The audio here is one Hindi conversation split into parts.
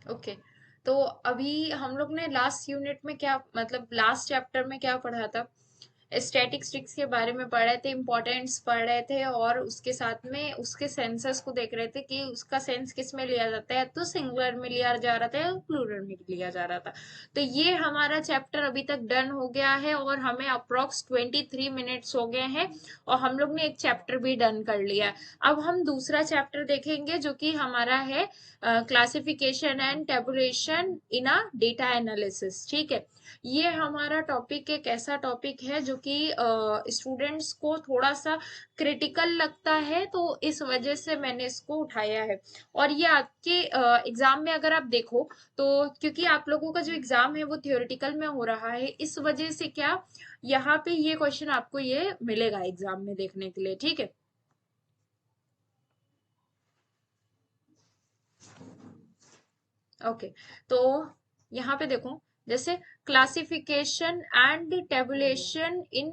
ओके। तो अभी हम लोग ने लास्ट यूनिट में क्या मतलब लास्ट चैप्टर में क्या पढ़ा था? स्टैटिस्टिक्स के बारे में पढ़ रहे थे, इम्पोर्टेंस पढ़ रहे थे, और उसके साथ में उसके सेंसस को देख रहे थे कि उसका सेंस किस में लिया जाता है, तो सिंगुलर में लिया जा रहा था या प्लूरल में लिया जा रहा था। तो ये हमारा चैप्टर अभी तक डन हो गया है और हमें अप्रोक्स 23 मिनट्स हो गए हैं, और हम लोग ने एक चैप्टर भी डन कर लिया है। अब हम दूसरा चैप्टर देखेंगे जो कि हमारा है classification and tabulation in a data analysis. ठीक है, ये हमारा टॉपिक एक ऐसा टॉपिक है जो कि स्टूडेंट्स को थोड़ा सा क्रिटिकल लगता है, तो इस वजह से मैंने इसको उठाया है। और ये आपके एग्जाम में अगर आप देखो, तो क्योंकि आप लोगों का जो एग्जाम है वो थियोरेटिकल में हो रहा है, इस वजह से क्या यहाँ पे ये क्वेश्चन आपको ये मिलेगा एग्जाम में देखने के लिए। ठीक है, ओके। तो यहाँ पे देखो, जैसे classification and tabulation in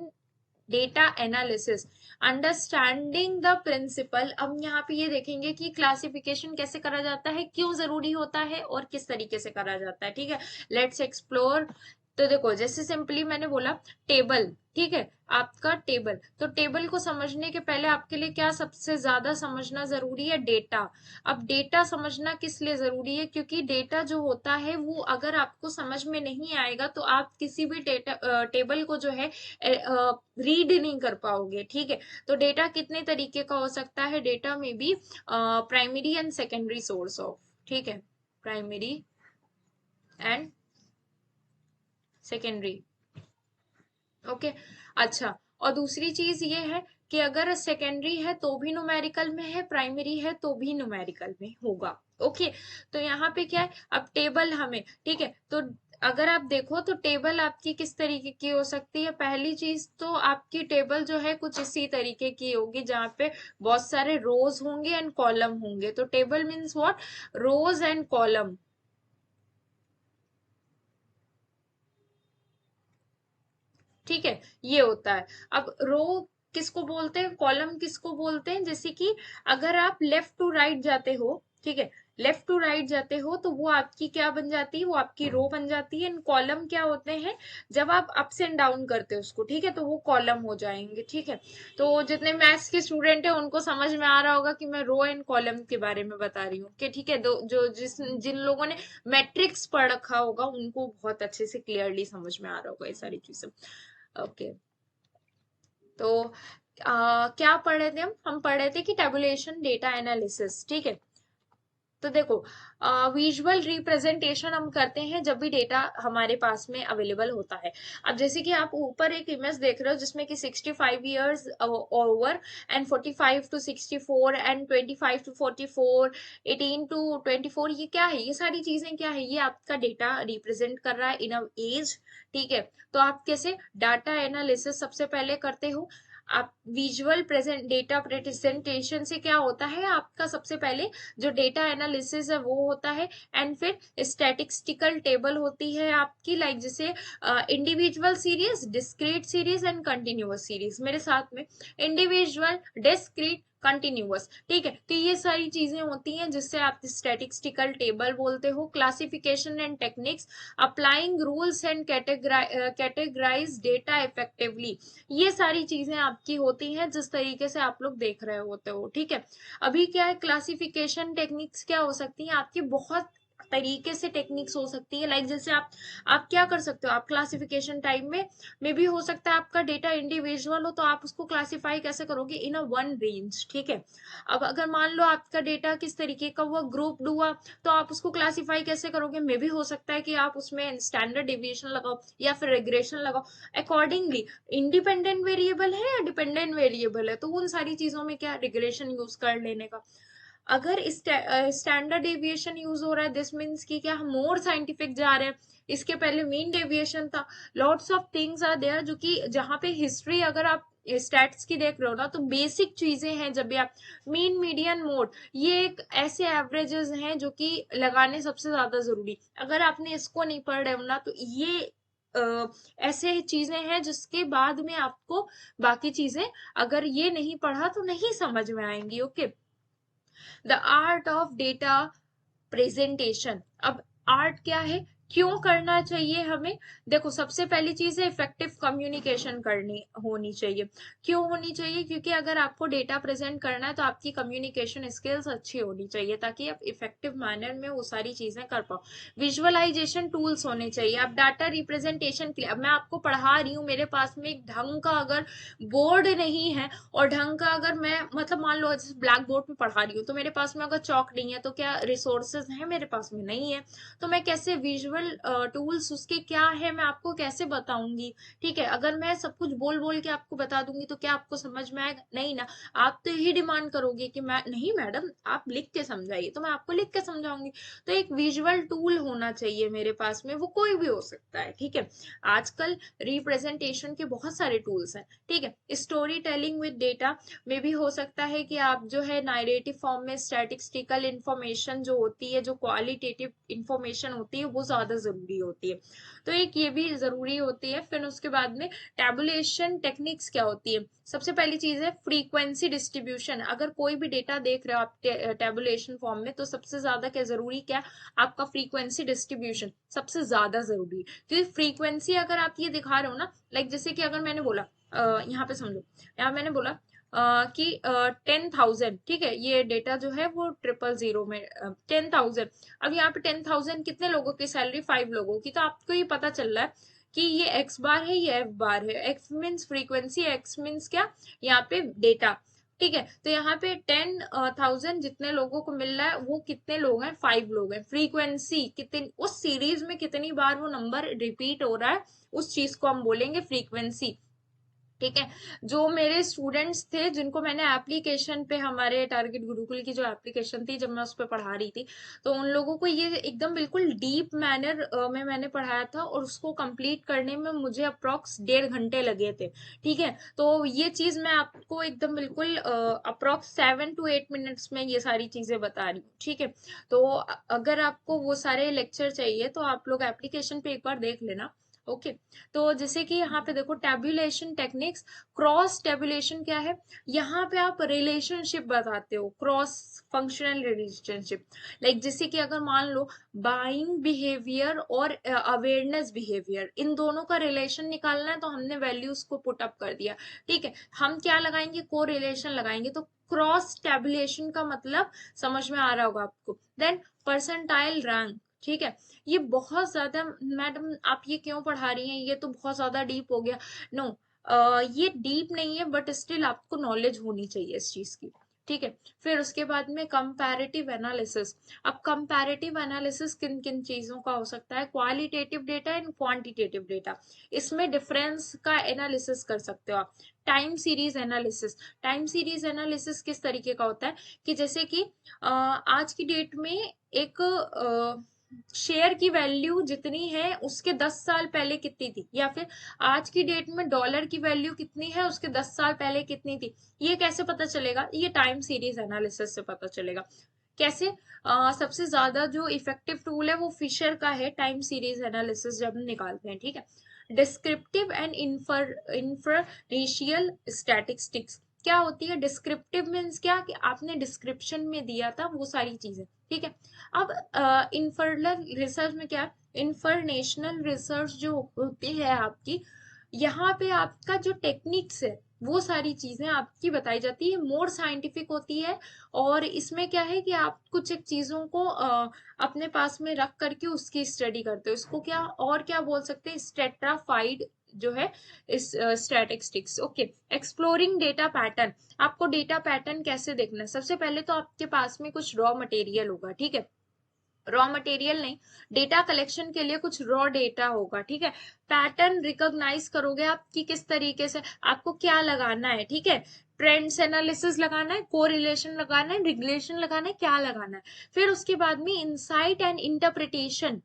data analysis, understanding the principle. अब यहाँ पे ये देखेंगे कि क्लासिफिकेशन कैसे करा जाता है, क्यों जरूरी होता है और किस तरीके से करा जाता है। ठीक है, लेट्स एक्सप्लोर। तो देखो, जैसे सिंपली मैंने बोला टेबल, ठीक है, आपका टेबल, तो टेबल को समझने के पहले आपके लिए क्या सबसे ज्यादा समझना जरूरी है? डेटा। अब डेटा समझना किस लिए जरूरी है? क्योंकि डेटा जो होता है वो अगर आपको समझ में नहीं आएगा तो आप किसी भी डेटा टेबल को जो है रीड नहीं कर पाओगे। ठीक है, तो डेटा कितने तरीके का हो सकता है? डेटा में भी primary and secondary source of, ठीक है, प्राइमरी एंड सेकेंडरी। ओके, अच्छा। और दूसरी चीज ये है कि अगर सेकेंडरी है तो भी न्यूमेरिकल में है, प्राइमरी है तो भी न्यूमेरिकल में होगा। ओके, तो यहाँ पे क्या है, अब टेबल हमें, ठीक है, तो अगर आप देखो तो टेबल आपकी किस तरीके की हो सकती है? पहली चीज तो आपकी टेबल जो है कुछ इसी तरीके की होगी, जहाँ पे बहुत सारे रोज होंगे एंड कॉलम होंगे। तो table means what? Rows and column. ठीक है, ये होता है। अब रो किसको बोलते हैं, कॉलम किसको बोलते हैं? जैसे कि अगर आप लेफ्ट टू राइट जाते हो, ठीक है, लेफ्ट टू राइट जाते हो तो वो आपकी क्या बन जाती है? वो आपकी रो बन जाती है। कॉलम क्या होते हैं? जब आप अप्स एंड डाउन करते हो उसको, ठीक है, तो वो कॉलम हो जाएंगे। ठीक है, तो जितने मैथ्स के स्टूडेंट है उनको समझ में आ रहा होगा कि मैं रो एंड कॉलम के बारे में बता रही हूँ कि ठीक है, दो जो जिन लोगों ने मैट्रिक्स पढ़ रखा होगा उनको बहुत अच्छे से क्लियरली समझ में आ रहा होगा ये सारी चीजें। ओके, तो क्या पढ़ रहे थे हम पढ़ रहे थे कि टेबुलेशन डेटा एनालिसिस। ठीक है, तो देखो, विजुअल रिप्रेजेंटेशन हम करते हैं जब भी डेटा हमारे पास में अवेलेबल होता है। अब जैसे कि आप ऊपर एक इमेज देख रहे हो जिसमें कि 65 years over and 45 to 64 and 25 to 44, 18 to 24, ये क्या है? ये सारी चीजें क्या है? ये आपका डेटा रिप्रेजेंट कर रहा है इन अ एज। ठीक है, तो आप कैसे डाटा एनालिसिस सबसे पहले करते हो? आप विजुअल प्रेजेंट डेटा प्रेजेंटेशन से क्या होता है आपका? सबसे पहले जो डेटा एनालिसिस है वो होता है, एंड फिर स्टैटिस्टिकल टेबल होती है आपकी, लाइक जैसे individual series, discrete series and continuous series. मेरे साथ में इंडिविजुअल, डिस्क्रीट, कंटिन्यूअस। ठीक है, तो ये सारी चीजें होती हैं जिससे आप स्टैटिस्टिकल टेबल बोलते हो। Classification and techniques, applying rules and categorise data effectively, ये सारी चीजें आपकी होती हैं जिस तरीके से आप लोग देख रहे होते हो। ठीक है, अभी क्या है, क्लासिफिकेशन टेक्निक्स क्या हो सकती हैं आपकी? बहुत तरीके से टेक्निक्स हो सकती है, लाइक जैसे आप क्या कर सकते हो? आप क्लासिफिकेशन टाइम में भी हो सकता है आपका डेटा इंडिविजुअल हो, तो आप उसको क्लासिफाई कैसे करोगे? इन अ वन रेंज। ठीक है, अब अगर मान लो आपका डेटा किस तरीके का हुआ, ग्रुप्ड हुआ, तो आप उसको क्लासिफाई कैसे करोगे? मे भी हो सकता है कि आप उसमें स्टैंडर्ड डिविएशन लगाओ या फिर रेग्रेशन लगाओ अकॉर्डिंगली। इंडिपेंडेंट वेरिएबल है या डिपेंडेंट वेरिएबल है, तो उन सारी चीजों में क्या रिग्रेशन यूज कर लेने का। अगर स्टैंडर्ड डेविएशन यूज हो रहा है, दिस मीन्स कि क्या हम मोर साइंटिफिक जा रहे हैं। इसके पहले मीन डेविएशन था। Lots of things are there जो कि जहां पे हिस्ट्री अगर आप स्टैट्स की देख रहे हो ना, तो बेसिक चीजें हैं। जब भी आप मीन, मीडियन, मोड, ये एक ऐसे एवरेजेस हैं जो कि लगाने सबसे ज्यादा जरूरी। अगर आपने इसको नहीं पढ़ रहे हो ना, तो ये ऐसे चीजें हैं जिसके बाद में आपको बाकी चीजें, अगर ये नहीं पढ़ा तो नहीं समझ में आएंगी। Okay, the art of data presentation. अब आर्ट क्या है, क्यों करना चाहिए हमें? देखो, सबसे पहली चीज है इफेक्टिव कम्युनिकेशन करनी होनी चाहिए। क्यों होनी चाहिए? क्योंकि अगर आपको डेटा प्रेजेंट करना है तो आपकी कम्युनिकेशन स्किल्स अच्छी होनी चाहिए, ताकि आप इफेक्टिव मैनर में वो सारी चीजें कर पाओ। विजुअलाइजेशन टूल्स होने चाहिए। अब डाटा रिप्रेजेंटेशन के लिए, अब मैं आपको पढ़ा रही हूँ, मेरे पास में एक ढंग का अगर बोर्ड नहीं है, और ढंग का अगर मैं मतलब मान लो जैसे ब्लैक बोर्ड पे पढ़ा रही हूँ, तो मेरे पास में अगर चौक नहीं है, तो क्या रिसोर्सेज है मेरे पास में? नहीं है। तो मैं कैसे विजुअल टूल्स उसके क्या है मैं आपको कैसे बताऊंगी? ठीक है, अगर मैं सब कुछ बोल बोल के आपको बता दूंगी तो क्या आपको समझ में आएगा? नहीं ना। आप तो यही डिमांड करोगे कि मैं नहीं मैडम आप लिख के समझाइए, तो मैं आपको लिख के समझाऊंगी। तो एक विजुअल टूल होना चाहिए मेरे पास में, वो कोई भी हो सकता है। ठीक है, आजकल रिप्रेजेंटेशन के बहुत सारे टूल्स हैं। ठीक है, स्टोरी टेलिंग विद डेटा में भी हो सकता है कि आप जो है नारेटिव फॉर्म में स्टैटिस्टिकल इंफॉर्मेशन जो होती है, जो क्वालिटेटिव इंफॉर्मेशन होती है, वो ज्यादा जरूरी होती है। तो एक ये भी जरूरी होती है। फिर उसके बाद में टैबुलेशन टेक्निक्स क्या होती है? सबसे पहली चीज है फ्रीक्वेंसी डिस्ट्रीब्यूशन। अगर कोई भी डेटा देख रहे हो आप टैबुलेशन फॉर्म में, तो सबसे ज्यादा क्या जरूरी, क्या आपका फ्रीक्वेंसी डिस्ट्रीब्यूशन सबसे ज्यादा जरूरी है। क्योंकि फ्रीक्वेंसी अगर आप ये दिखा रहे हो ना, लाइक जैसे कि अगर मैंने बोला यहाँ पे समझो, यहाँ मैंने बोला कि 10,000, ठीक है, ये डेटा जो है वो 000 में 10,000। अब यहाँ पे 10,000 कितने लोगों की सैलरी? 5 लोगों की। तो आपको ये पता चल रहा है कि ये एक्स बार है, ये एफ बार है। X means frequency, x means क्या, यहाँ पे डेटा। ठीक है, तो यहाँ पे 10,000 जितने लोगों को मिल रहा है, वो कितने लोग हैं? 5 लोग हैं। फ्रीक्वेंसी कितनी, उस सीरीज में कितनी बार वो नंबर रिपीट हो रहा है, उस चीज को हम बोलेंगे फ्रीक्वेंसी। ठीक है, जो मेरे स्टूडेंट्स थे जिनको मैंने एप्लीकेशन पे, हमारे टारगेट गुरुकुल की जो एप्लीकेशन थी, जब मैं उस पर पढ़ा रही थी, तो उन लोगों को ये एकदम बिल्कुल डीप मैनर में मैंने पढ़ाया था, और उसको कंप्लीट करने में मुझे अप्रोक्स 1.5 घंटे लगे थे। ठीक है, तो ये चीज मैं आपको एकदम बिल्कुल अप्रोक्स 7 to 8 मिनट्स में ये सारी चीजें बता रही हूँ। ठीक है, तो अगर आपको वो सारे लेक्चर चाहिए तो आप लोग एप्लीकेशन पे एक बार देख लेना। ओके, तो जैसे कि यहाँ पे देखो टेबुलेशन टेक्निक्स। क्रॉस टेबुलेशन क्या है? यहाँ पे आप रिलेशनशिप बताते हो, क्रॉस फंक्शनल रिलेशनशिप। लाइक जैसे कि अगर मान लो बाइंग बिहेवियर और अवेयरनेस बिहेवियर, इन दोनों का रिलेशन निकालना है, तो हमने वैल्यूज को पुट अप कर दिया। ठीक है, हम क्या लगाएंगे? को रिलेशन लगाएंगे। तो क्रॉस टेबुलेशन का मतलब समझ में आ रहा होगा आपको। Then percentile rank. ठीक है, ये बहुत ज्यादा, मैडम आप ये क्यों पढ़ा रही हैं, ये तो बहुत ज्यादा डीप हो गया। नो, ये डीप नहीं है, बट स्टिल आपको नॉलेज होनी चाहिए इस चीज की। ठीक है, फिर उसके बाद में कंपैरेटिव एनालिसिस। अब कंपैरेटिव एनालिसिस किन किन चीजों का हो सकता है? Qualitative data and quantitative data. इसमें डिफरेंस का एनालिसिस कर सकते हो आप। Time series analysis. Time series analysis किस तरीके का होता है कि जैसे कि आज की डेट में एक शेयर की वैल्यू जितनी है उसके 10 साल पहले कितनी थी, या फिर आज की डेट में डॉलर की वैल्यू कितनी है उसके 10 साल पहले कितनी थी, ये कैसे पता चलेगा? ये टाइम सीरीज एनालिसिस से पता चलेगा। कैसे? सबसे ज्यादा जो इफेक्टिव टूल है वो फिशर का है, टाइम सीरीज एनालिसिस जब हम निकालते हैं। ठीक है, डिस्क्रिप्टिव एंड इंफरेंशियल स्टैटिस्टिक्स क्या होती है? डिस्क्रिप्टिव मीन्स क्या, कि आपने डिस्क्रिप्शन में दिया था वो सारी चीजें। ठीक है, अब इंफरनल रिसर्च में क्या, इंफरनेशनल रिसर्च जो होती है आपकी, यहाँ पे आपका जो टेक्निक्स है वो सारी चीजें आपकी बताई जाती है, मोर साइंटिफिक होती है। और इसमें क्या है कि आप कुछ एक चीजों को अपने पास में रख करके उसकी स्टडी करते हो। इसको क्या और क्या बोल सकते हैं? स्ट्रेटाफाइड जो है इस statistics. Okay, exploring data pattern. आपको डेटा पैटर्न कैसे देखना है? सबसे पहले तो आपके पास में कुछ रॉ मटेरियल होगा। ठीक है, रॉ मटेरियल नहीं, डेटा कलेक्शन के लिए कुछ रॉ डेटा होगा। ठीक है, पैटर्न रिकॉग्नाइज करोगे आप कि किस तरीके से आपको क्या लगाना है। ठीक है, ट्रेंड्स एनालिसिस लगाना है, कोरिलेशन लगाना है, रिग्रेशन लगाना है, क्या लगाना है। फिर उसके बाद में इंसाइट एंड इंटरप्रिटेशन।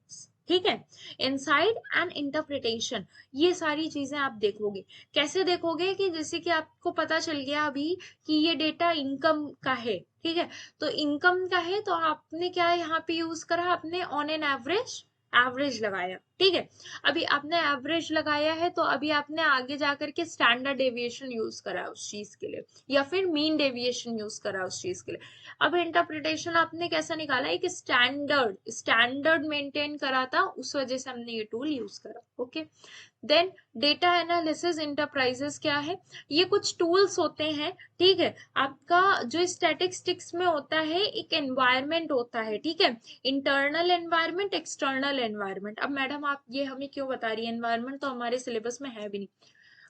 ठीक है, इंसाइट एंड इंटरप्रिटेशन, ये सारी चीजें आप देखोगे। कैसे देखोगे? कि जैसे कि आपको पता चल गया अभी कि ये डेटा इनकम का है। ठीक है, तो इनकम का है, तो आपने क्या यहाँ पे यूज करा? आपने ऑन एन एवरेज एवरेज लगाया, ठीक है। अभी आपने एवरेज लगाया है तो अभी आपने आगे जाकर के स्टैंडर्ड डेविएशन यूज करा उस चीज के लिए, या फिर मीन डेविएशन यूज करा उस चीज के लिए। अब इंटरप्रिटेशन आपने कैसा निकाला है कि स्टैंडर्ड स्टैंडर्ड मेंटेन करा था, उस वजह से हमने ये टूल यूज करा। Okay, then data analysis enterprises क्या है, ये कुछ टूल्स होते हैं, ठीक है। आपका जो स्टैटिस्टिक्स में होता है एक एनवायरनमेंट होता है, ठीक है, इंटरनल एनवायरनमेंट, एक्सटर्नल एनवायरनमेंट। अब मैडम आप ये हमें क्यों बता रही है, एनवायरनमेंट तो हमारे सिलेबस में है भी नहीं।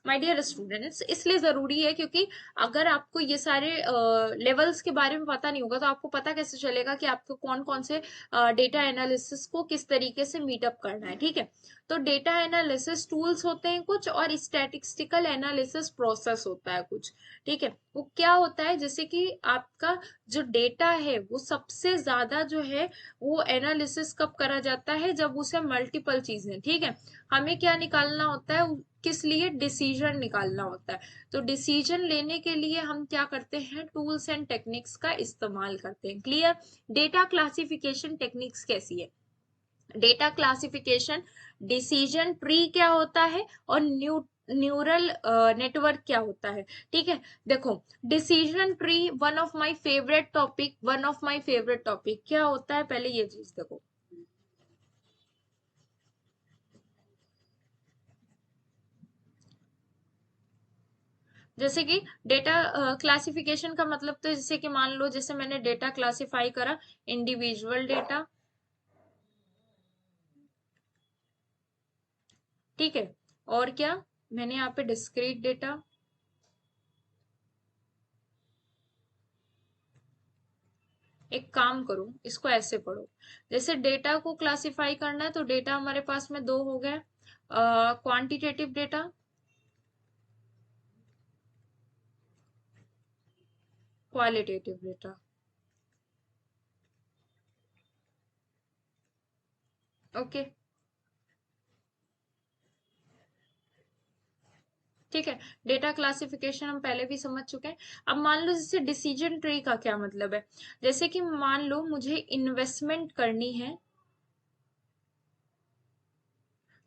माय डियर स्टूडेंट्स, इसलिए जरूरी है क्योंकि अगर आपको ये सारे लेवल्स के बारे में पता नहीं होगा तो आपको पता कैसे चलेगा कि आपको कौन कौन से डेटा एनालिसिस को किस तरीके से मीटअप करना है, ठीक है। तो डेटा एनालिसिस टूल्स होते हैं कुछ, और स्टैटिस्टिकल एनालिसिस प्रोसेस होता है कुछ, ठीक है। वो क्या होता है, जैसे कि आपका जो डेटा है वो सबसे ज्यादा जो है वो एनालिसिस कब करा जाता है, जब उसे मल्टीपल चीजें, ठीक है, हमें क्या निकालना होता है, किस लिए, डिसीजन निकालना होता है। तो डिसीजन लेने के लिए हम क्या करते हैं, टूल्स एंड टेक्निक्स का इस्तेमाल करते हैं। क्लियर। डेटा क्लासिफिकेशन टेक्निक्स कैसी है, डेटा क्लासिफिकेशन, डिसीजन ट्री क्या होता है, और न्यूरल नेटवर्क क्या होता है, ठीक है। देखो, decision tree one of my favourite topic, one of my favourite topic क्या होता है, पहले ये चीज देखो। जैसे कि डेटा क्लासिफिकेशन का मतलब, तो जैसे कि मान लो जैसे मैंने डेटा क्लासिफाई करा, इंडिविजुअल डेटा, ठीक है, और क्या, मैंने यहाँ पे डिस्क्रीट डेटा, एक काम करो इसको ऐसे पढ़ो, जैसे डेटा को क्लासिफाई करना है तो डेटा हमारे पास में दो हो गए, quantitative data, qualitative data. Okay, ठीक है। डेटा क्लासिफिकेशन हम पहले भी समझ चुके हैं। अब मान लो जैसे डिसीजन ट्री का क्या मतलब है, जैसे कि मान लो मुझे इन्वेस्टमेंट करनी है,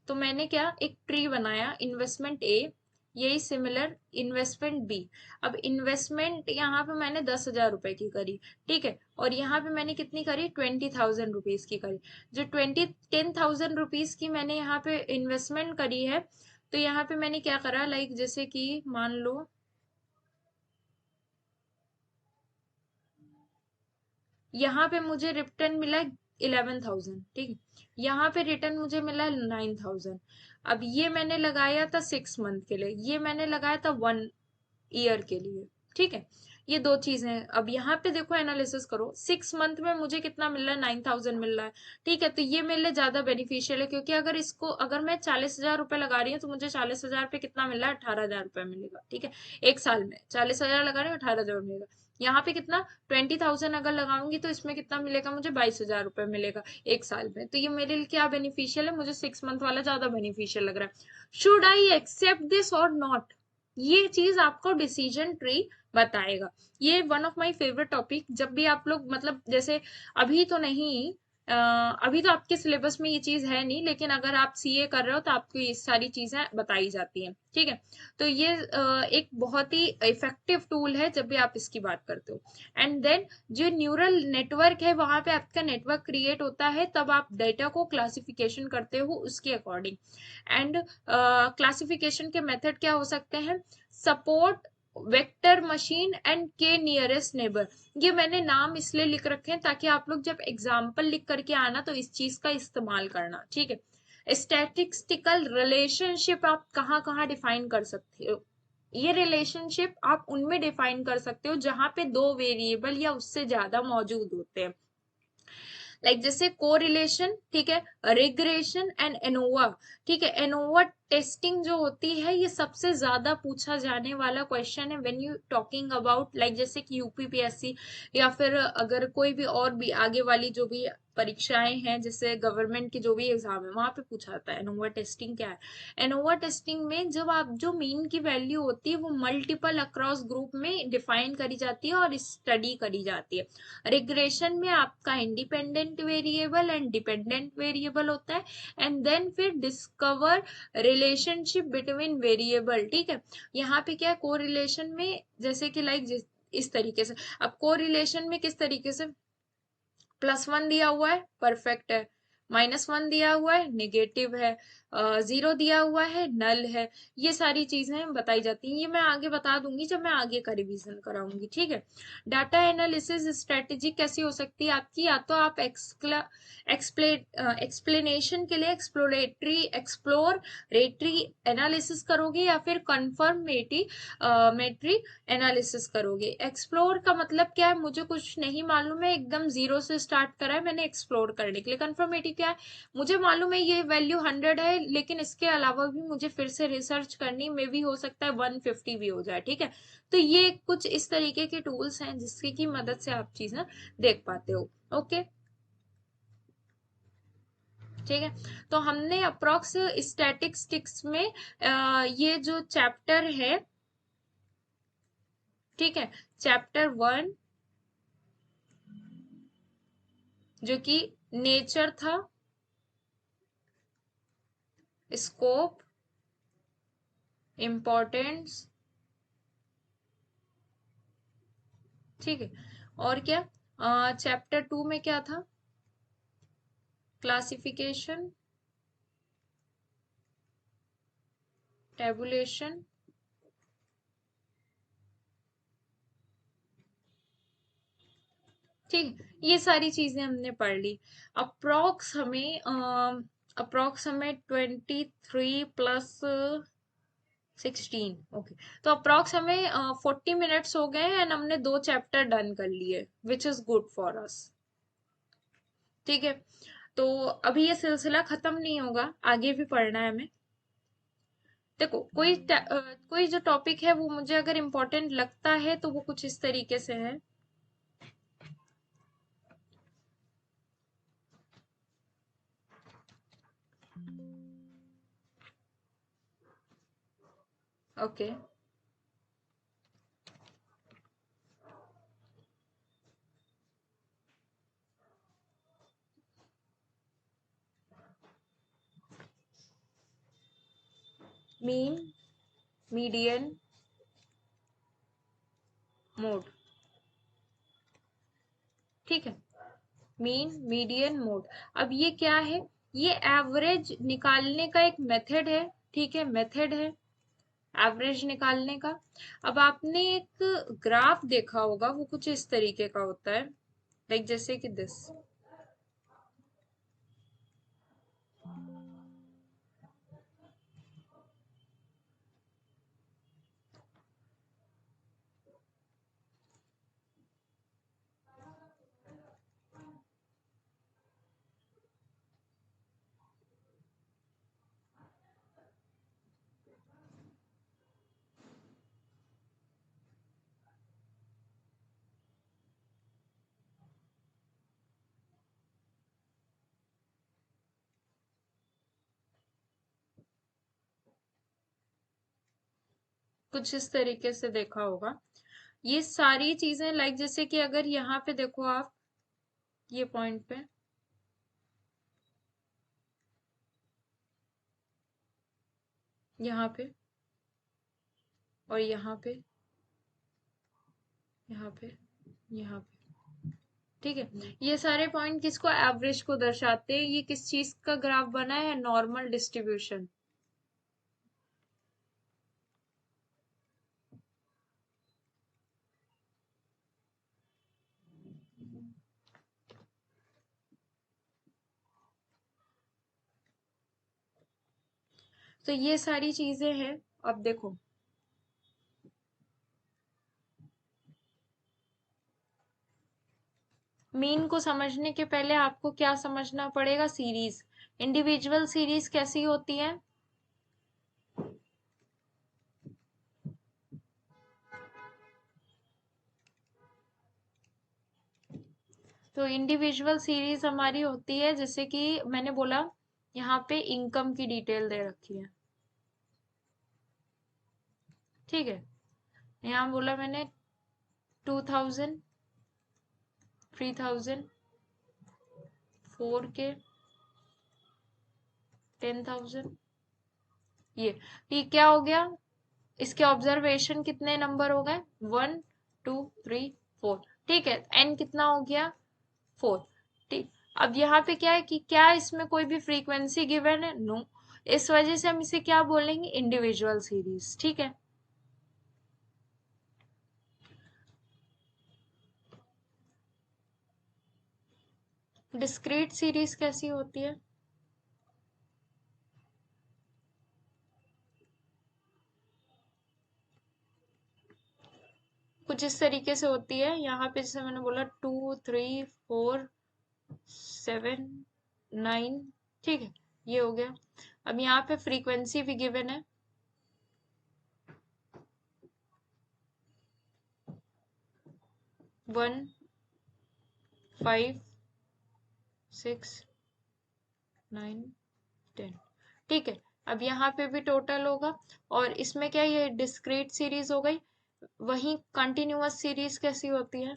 तो मैंने क्या एक ट्री बनाया, इन्वेस्टमेंट ए, यही सिमिलर इन्वेस्टमेंट बी। अब इन्वेस्टमेंट यहाँ पे मैंने 10,000 रुपए की करी, ठीक है, और यहाँ पे मैंने कितनी करी, 20,000 रुपीज की करी। जो 10,000 रुपीज की मैंने यहाँ पे इन्वेस्टमेंट करी है, तो यहाँ पे मैंने क्या करा, लाइक जैसे कि मान लो यहाँ पे मुझे रिटर्न मिला 11,000, ठीक है, यहाँ पे रिटर्न मुझे मिला 9,000। अब ये मैंने लगाया था 6 मंथ के लिए, ये मैंने लगाया था 1 ईयर के लिए, ठीक है। ये दो चीजें हैं। अब यहाँ पे देखो एनालिसिस करो, 6 मंथ में मुझे कितना मिल रहा है, 9,000 मिल रहा है, ठीक है। तो ये मेरे लिए ज्यादा बेनिफिशियल है, क्योंकि अगर इसको अगर मैं 40,000 रुपए लगा रही हूँ तो मुझे 40,000 पे कितना मिल रहा है, 18,000 रुपए मिलेगा, ठीक है। एक साल में 40,000 लगा रही हूँ, 18,000 मिलेगा। यहाँ पे कितना, 20,000 अगर लगाऊंगी तो इसमें कितना मिलेगा, मुझे 22,000 रुपए मिलेगा एक साल में। तो ये मेरे लिए क्या बेनिफिशियल है, मुझे 6 मंथ वाला ज्यादा बेनिफिशियल लग रहा है। शुड आई एक्सेप्ट दिस और नॉट, ये चीज आपको डिसीजन ट्री बताएगा। ये one of my favourite topic, जब भी आप लोग मतलब जैसे अभी तो नहीं, अभी तो आपके सिलेबस में ये चीज है नहीं, लेकिन अगर आप सीए कर रहे हो तो आपको ये सारी चीजें बताई जाती हैं, ठीक है। तो ये एक बहुत ही इफेक्टिव टूल है जब भी आप इसकी बात करते हो। एंड देन जो न्यूरल नेटवर्क है, वहां पे आपका नेटवर्क क्रिएट होता है, तब आप डेटा को क्लासिफिकेशन करते हो उसके अकॉर्डिंग। एंड क्लासिफिकेशन के मेथड क्या हो सकते हैं, सपोर्ट, वेक्टर मशीन एंड के नियरेस्ट नेबर। ये मैंने नाम इसलिए लिख रखे हैं ताकि आप लोग जब एग्जाम्पल लिख करके आना तो इस चीज का इस्तेमाल करना, ठीक है। स्टैटिस्टिकल रिलेशनशिप आप कहाँ कहाँ डिफाइन कर सकते हो, ये रिलेशनशिप आप उनमें डिफाइन कर सकते हो जहां पे दो वेरिएबल या उससे ज्यादा मौजूद होते हैं, लाइक जैसे कोरिलेशन, ठीक है, रिग्रेशन एंड एनोवा, ठीक है। एनोवा टेस्टिंग जो होती है ये सबसे ज्यादा पूछा जाने वाला क्वेश्चन है when you talking about like जैसे कि यूपीपीएससी या फिर अगर कोई भी और भी आगे वाली जो भी परीक्षाएं हैं जैसे गवर्नमेंट की जो भी एग्जाम है वहां पे पूछा जाता है एनोवा टेस्टिंग क्या है। एनोवा टेस्टिंग में जब आप जो मीन की वैल्यू होती है वो मल्टीपल अक्रॉस ग्रुप में डिफाइन करी जाती है और स्टडी करी जाती है। रिग्रेशन में आपका independent variable and dependent variable होता है एंड देन फिर डिस्कवर रिलेशनशिप बिटवीन वेरिएबल। ठीक है, यहाँ पे क्या है कोरिलेशन में जैसे कि लाइक इस तरीके से। अब कोरिलेशन में किस तरीके से, +1 दिया हुआ है परफेक्ट है, -1 दिया हुआ है नेगेटिव है, 0 दिया हुआ है नल है। ये सारी चीजें बताई जाती हैं, ये मैं आगे बता दूंगी जब मैं आगे का रिवीजन कराऊंगी। ठीक है, डाटा एनालिसिस स्ट्रेटेजी कैसी हो सकती है आपकी, या तो आप एक्सप्लेनेशन के लिए एक्सप्लोरेटरी एनालिसिस करोगे या फिर कंफर्मेटरी मेट्री एनालिसिस करोगे। एक्सप्लोर का मतलब क्या है, मुझे कुछ नहीं मालूम है, एकदम जीरो से स्टार्ट करा है मैंने एक्सप्लोर करने के लिए। कंफर्मेटिव क्या है, मुझे मालूम है ये वैल्यू 100 है लेकिन इसके अलावा भी मुझे फिर से रिसर्च करनी में भी हो सकता है 150 भी हो जाए। ठीक है, तो ये कुछ इस तरीके के टूल्स हैं जिसकी की मदद से आप चीजें देख पाते हो। ओके, ठीक है, तो हमने अप्रोक्स स्टैटिस्टिक्स में ये जो चैप्टर है, ठीक है, चैप्टर 1 जो कि नेचर था, स्कोप, इम्पोर्टेंस, ठीक है, और क्या चैप्टर 2 में क्या था, क्लासिफिकेशन, टेबुलेशन, ठीक है, ये सारी चीजें हमने पढ़ ली। अप्रोक्स हमें 23 + 16, ओके, तो अप्रोक्स हमें 40 मिनट्स हो गए एंड हमने 2 चैप्टर डन कर लिए which is good for us. ठीक है, तो अभी ये सिलसिला खत्म नहीं होगा, आगे भी पढ़ना है हमें। देखो कोई जो टॉपिक है वो मुझे अगर इम्पोर्टेंट लगता है तो वो कुछ इस तरीके से है। Okay, mean, median, mode. ठीक है, मीन मीडियन मोड। अब ये क्या है, ये एवरेज निकालने का एक मेथड है। ठीक है, मेथड है एवरेज निकालने का। अब आपने एक ग्राफ देखा होगा, वो कुछ इस तरीके का होता है, लाइक जैसे कि दिस। कुछ इस तरीके से देखा होगा। ये सारी चीजें लाइक जैसे कि अगर यहाँ पे देखो आप, ये पॉइंट पे, यहाँ पे और यहाँ पे, यहाँ पे, यहाँ पे, ठीक है, ये सारे पॉइंट किसको, एवरेज को दर्शाते हैं। ये किस चीज का ग्राफ बना है, नॉर्मल डिस्ट्रीब्यूशन। तो ये सारी चीजें हैं। अब देखो, मीन को समझने के पहले आपको क्या समझना पड़ेगा, सीरीज। इंडिविजुअल सीरीज कैसी होती है, तो इंडिविजुअल सीरीज हमारी होती है, जैसे कि मैंने बोला यहाँ पे इनकम की डिटेल दे रखी है, ठीक है। यहाँ बोला मैंने 2000, 3000, 4K, 10,000, ये क्या हो गया, इसके ऑब्जर्वेशन कितने नंबर हो गए, 1 2 3 4, ठीक है। एन कितना हो गया, 4, ठीक। अब यहाँ पे क्या है कि क्या इसमें कोई भी फ्रीक्वेंसी गिवन है, नो, इस वजह से हम इसे क्या बोलेंगे, इंडिविजुअल सीरीज, ठीक है। डिस्क्रीट सीरीज कैसी होती है, कुछ इस तरीके से होती है। यहाँ पे जैसे मैंने बोला 2 3 4 7 9, ठीक है, ये हो गया। अब यहाँ पे फ्रीक्वेंसी भी गिवन है, 1 5 6 9 10, ठीक है। अब यहाँ पे भी टोटल होगा, और इसमें क्या, ये डिस्क्रीट सीरीज हो गई। वहीं कंटिन्यूअस सीरीज कैसी होती है,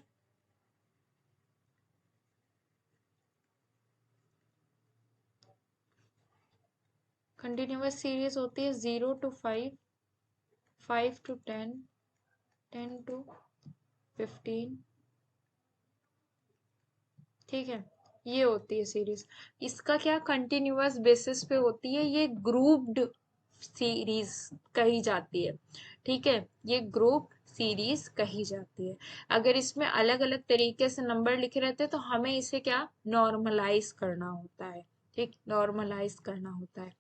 कंटिन्यूअस सीरीज होती है 0 to 5, 5 to 10, 10 to 15, ठीक है, ये होती है सीरीज। इसका क्या, कंटिन्यूअस बेसिस पे होती है, ये ग्रुप्ड सीरीज कही जाती है, ठीक है, ये ग्रुप सीरीज कही जाती है। अगर इसमें अलग अलग तरीके से नंबर लिखे रहते हैं तो हमें इसे क्या, नॉर्मलाइज करना होता है, ठीक, नॉर्मलाइज करना होता है।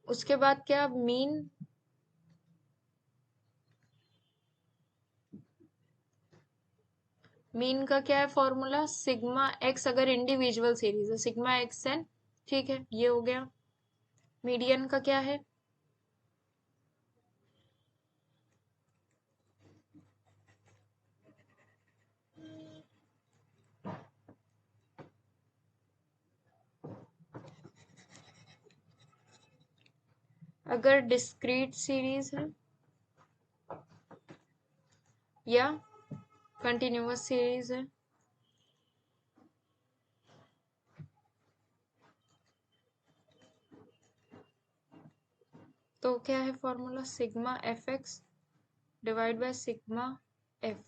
उसके बाद क्या, मीन, मीन का क्या है फॉर्मूला, सिग्मा एक्स, अगर इंडिविजुअल सीरीज है सिग्मा एक्स एन, ठीक है, ये हो गया। मीडियन का क्या है, अगर डिस्क्रीट सीरीज है या कंटिन्यूअस सीरीज है, तो क्या है formula, sigma F x divide by sigma F,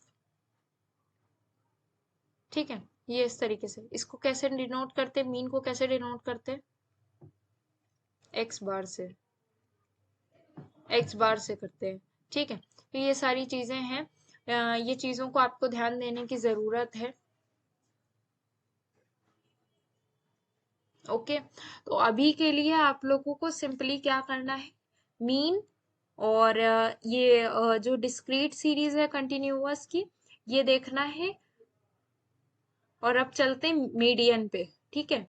ठीक है। ये इस तरीके से, इसको कैसे डिनोट करते हैं, मीन को कैसे डिनोट करते हैं, एक्स बार से, एक्स बार से करते हैं, ठीक है। तो ये सारी चीजें हैं, ये चीजों को आपको ध्यान देने की जरूरत है, ओके। तो अभी के लिए आप लोगों को सिंपली क्या करना है, मीन और ये जो डिस्क्रीट सीरीज है कंटिन्यूअस की, ये देखना है। और अब चलते हैं मीडियन पे, ठीक है।